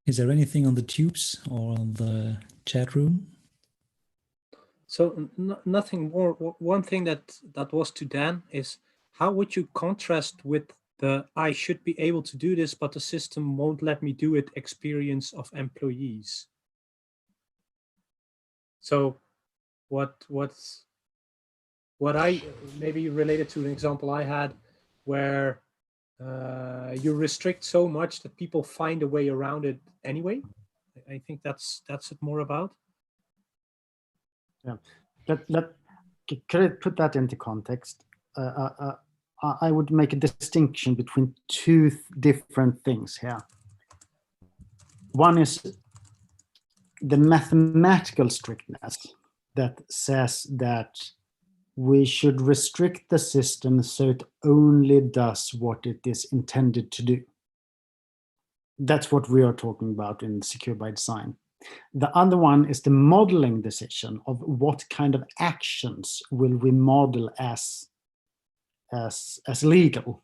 Is there anything on the tubes or on the chat room? So nothing more. One thing that was to Dan is, how would you contrast with the I should be able to do this, but the system won't let me do it experience of employees? So what I maybe related to an example I had where you restrict so much that people find a way around it anyway. I think that's it more about. Yeah, could I put that into context? I would make a distinction between two different things here. One is the mathematical strictness that says that we should restrict the system so it only does what it is intended to do. That's what we are talking about in Secure by Design. The other one is the modeling decision of what kind of actions will we model as legal.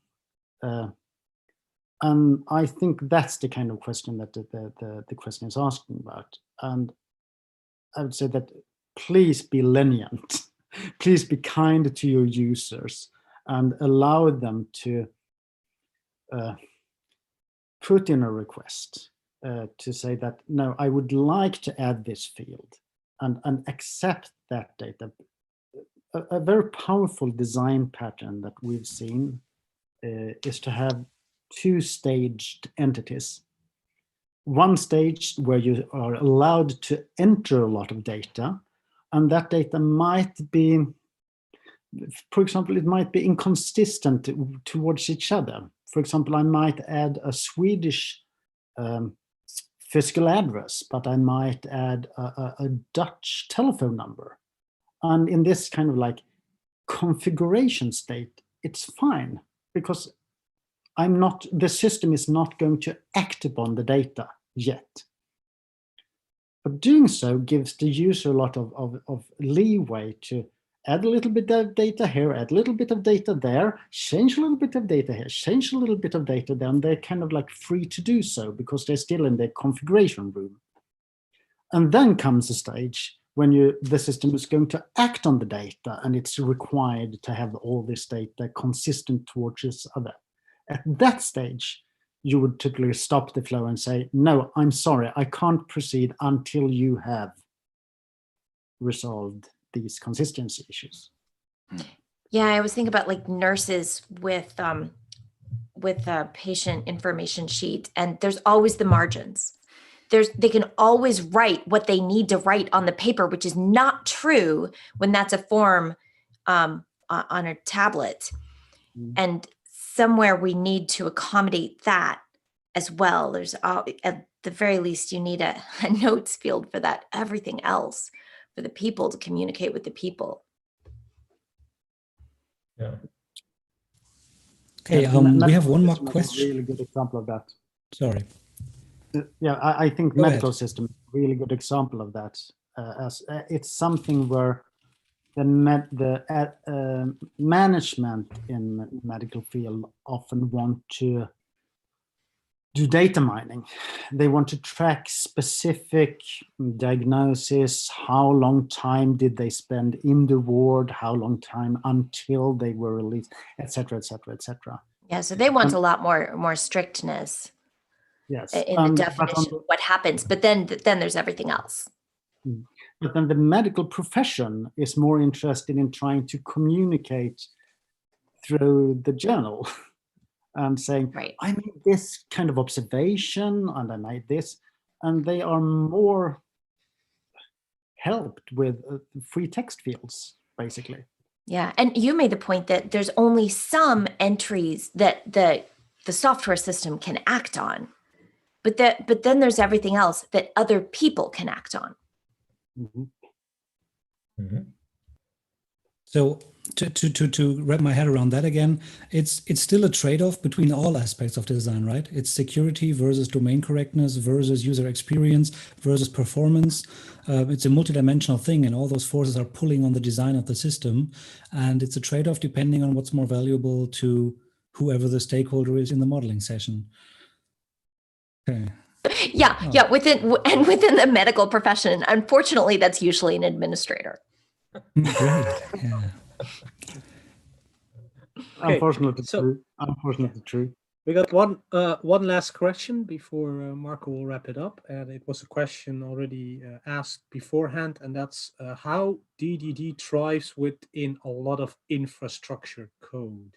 And I think that's the kind of question that the question is asking about. And I would say that please be lenient. Please be kind to your users and allow them to put in a request to say that, no, I would like to add this field and accept that data. A very powerful design pattern that we've seen is to have two-staged entities. One stage where you are allowed to enter a lot of data, and that data might be, for example, it might be inconsistent towards each other. For example, I might add a Swedish physical address, but I might add a Dutch telephone number. And in this kind of like configuration state, it's fine because the system is not going to act upon the data yet. But doing so gives the user a lot of leeway to add a little bit of data here, add a little bit of data there, change a little bit of data here, change a little bit of data there, and they're kind of like free to do so because they're still in their configuration room. And then comes a stage when the system is going to act on the data and it's required to have all this data consistent towards each other. At that stage, you would typically stop the flow and say, no, I'm sorry, I can't proceed until you have resolved these consistency issues. Yeah, I was thinking about like nurses with a patient information sheet, and there's always the margins. They can always write what they need to write on the paper, which is not true when that's a form on a tablet. Mm-hmm. And somewhere we need to accommodate that as well. There's at the very least, you need a notes field for that. Everything else for the people to communicate with the people. Yeah. Okay, we have one more question. Really good example of that. Sorry. Yeah, I think Go medical ahead. system is a really good example of that. As it's something where the management in medical field often want to do data mining. They want to track specific diagnosis, how long time did they spend in the ward, how long time until they were released, etc., etc., etc. Yeah, so they want a lot more strictness Yes, in the definition of what happens, but then there's everything else. But then the medical profession is more interested in trying to communicate through the journal and saying, Right. I made this kind of observation and I made this, and they are more helped with free text fields, basically. Yeah, and you made the point that there's only some entries that the software system can act on, but then there's everything else that other people can act on. Mm-hmm. Mm-hmm. So to wrap my head around that again, it's still a trade-off between all aspects of design, right? It's security versus domain correctness versus user experience versus performance. It's a multidimensional thing, and all those forces are pulling on the design of the system. And it's a trade-off depending on what's more valuable to whoever the stakeholder is in the modeling session. Okay. Yeah, yeah. Within the medical profession, unfortunately, that's usually an administrator. Great. Yeah. Okay, Unfortunately so- true. Unfortunately true. We got one last question before Marco will wrap it up, and it was a question already asked beforehand, and that's how DDD thrives within a lot of infrastructure code.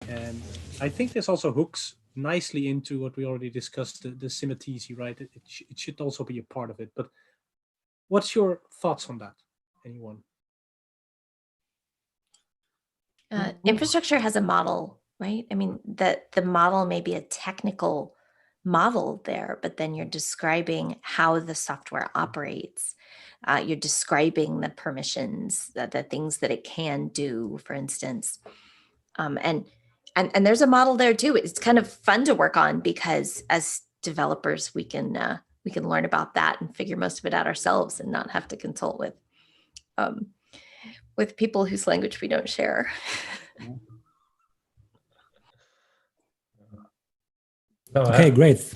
And I think this also hooks nicely into what we already discussed, the symmetry, right? It should also be a part of it. But what's your thoughts on that? Anyone? Infrastructure has a model, right? I mean, the model may be a technical model there, but then you're describing how the software operates. You're describing the permissions, the things that it can do, for instance. And there's a model there too. It's kind of fun to work on because as developers, we can learn about that and figure most of it out ourselves and not have to consult with people whose language we don't share. Okay, great.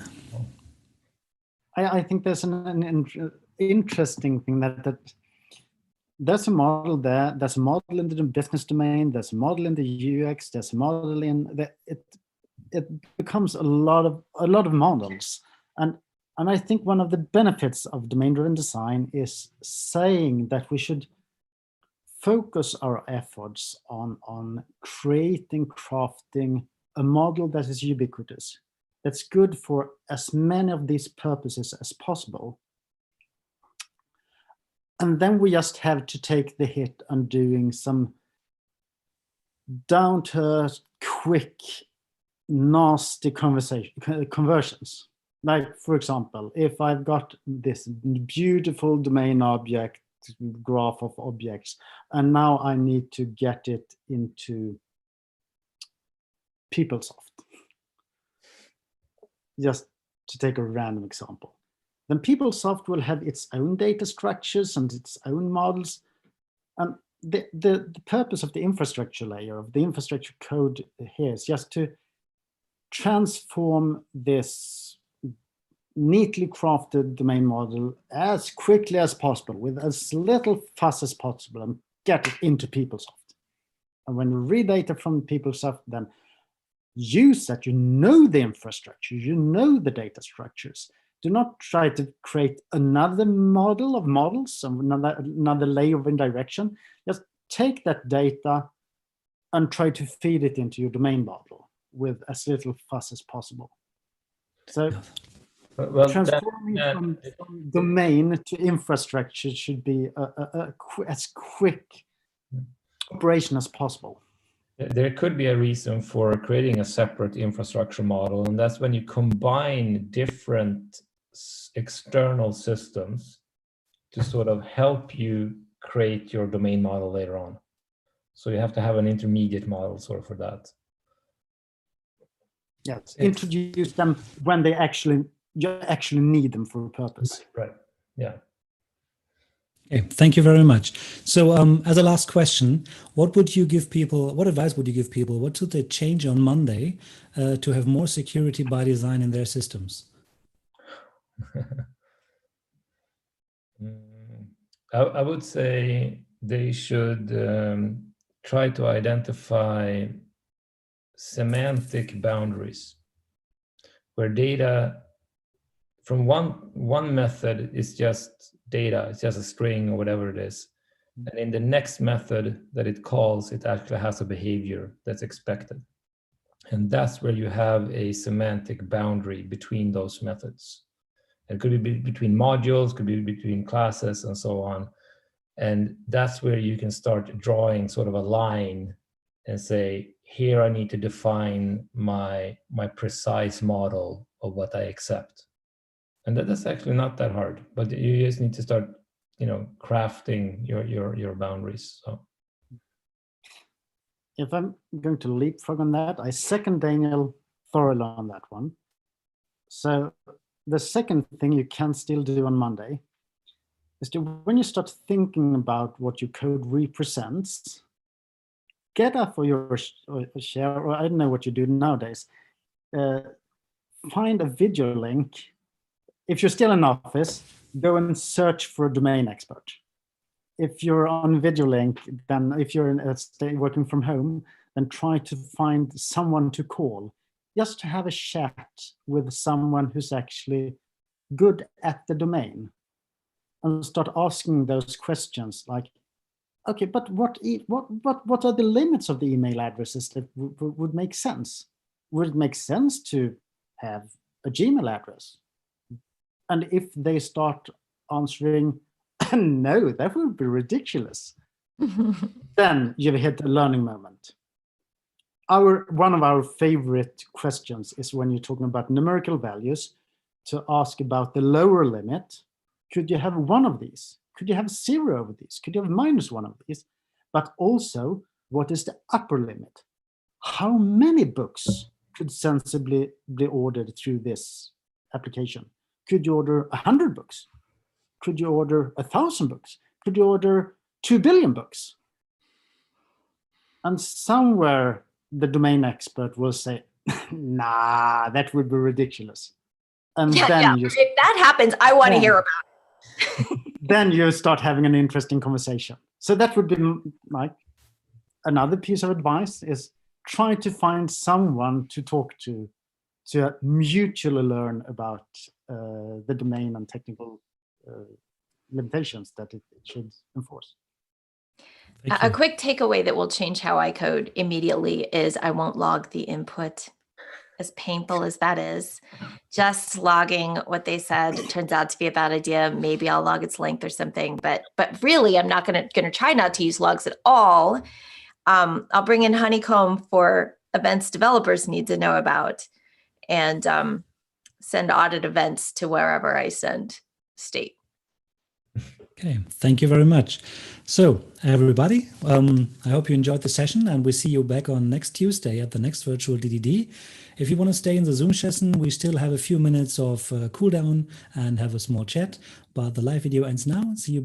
I think there's an interesting thing that there's a model there. There's a model in the business domain. There's a model in the UX. There's a model in the it becomes a lot of models, and I think one of the benefits of domain-driven design is saying that we should focus our efforts on crafting a model that is ubiquitous, that's good for as many of these purposes as possible. And then we just have to take the hit on doing some down-to-earth, quick, nasty conversions. Like, for example, if I've got this beautiful domain object, graph of objects, and now I need to get it into PeopleSoft, just to take a random example. Then PeopleSoft will have its own data structures and its own models. And the purpose of the infrastructure layer, of the infrastructure code here, is just to transform this neatly crafted domain model as quickly as possible, with as little fuss as possible, and get it into PeopleSoft. And when you read data from PeopleSoft, then use that. You know the infrastructure, you know the data structures. Do not try to create another model of models, another layer of indirection. Just take that data and try to feed it into your domain model with as little fuss as possible. So transforming from domain to infrastructure should be as quick operation as possible. There could be a reason for creating a separate infrastructure model, and that's when you combine different external systems to sort of help you create your domain model later on. So you have to have an intermediate model sort of for that. Yes, introduce them when they you actually need them for a purpose. Right. Yeah. Okay, thank you very much. So as a last question, what advice would you give people? What should they change on Monday to have more security by design in their systems? I would say they should try to identify semantic boundaries where data from one method is just data, it's just a string or whatever it is. And in the next method that it calls, it actually has a behavior that's expected. And that's where you have a semantic boundary between those methods. It could be between modules, could be between classes and so on. And that's where you can start drawing sort of a line and say, here I need to define my precise model of what I accept. And that's actually not that hard, but you just need to start, crafting your boundaries. So, if I'm going to leapfrog on that, I second Daniel thoroughly on that one. So the second thing you can still do on Monday is to, when you start thinking about what your code represents, get up for your share, or I don't know what you do nowadays, find a video link. If you're still in Office, go and search for a domain expert. If you're on video link, then if you're working from home, then try to find someone to call, just to have a chat with someone who's actually good at the domain, and start asking those questions like, okay, but what are the limits of the email addresses that would make sense? Would it make sense to have a Gmail address? And if they start answering, no, that would be ridiculous, then you've hit a learning moment. One of our favorite questions is when you're talking about numerical values, to ask about the lower limit. Could you have one of these? Could you have 0 of these? Could you have -1 of these? But also, what is the upper limit? How many books could sensibly be ordered through this application? Could you order 100 books? Could you order 1,000 books? Could you order 2 billion books? And somewhere the domain expert will say, nah, that would be ridiculous. And then if that happens, I want to hear about it. Then you start having an interesting conversation. So that would be like another piece of advice, is try to find someone to talk to mutually learn about the domain and technical limitations that it should enforce. A quick takeaway that will change how I code immediately is I won't log the input. As painful as that is, just logging what they said turns out to be a bad idea. Maybe I'll log its length or something, but really I'm not going to try not to use logs at all. I'll bring in Honeycomb for events developers need to know about, and send audit events to wherever I send state. Okay, thank you very much. So everybody, I hope you enjoyed the session, and we see you back on next Tuesday at the next Virtual DDD. If you want to stay in the Zoom session, we still have a few minutes of cool down and have a small chat, but the live video ends now. See you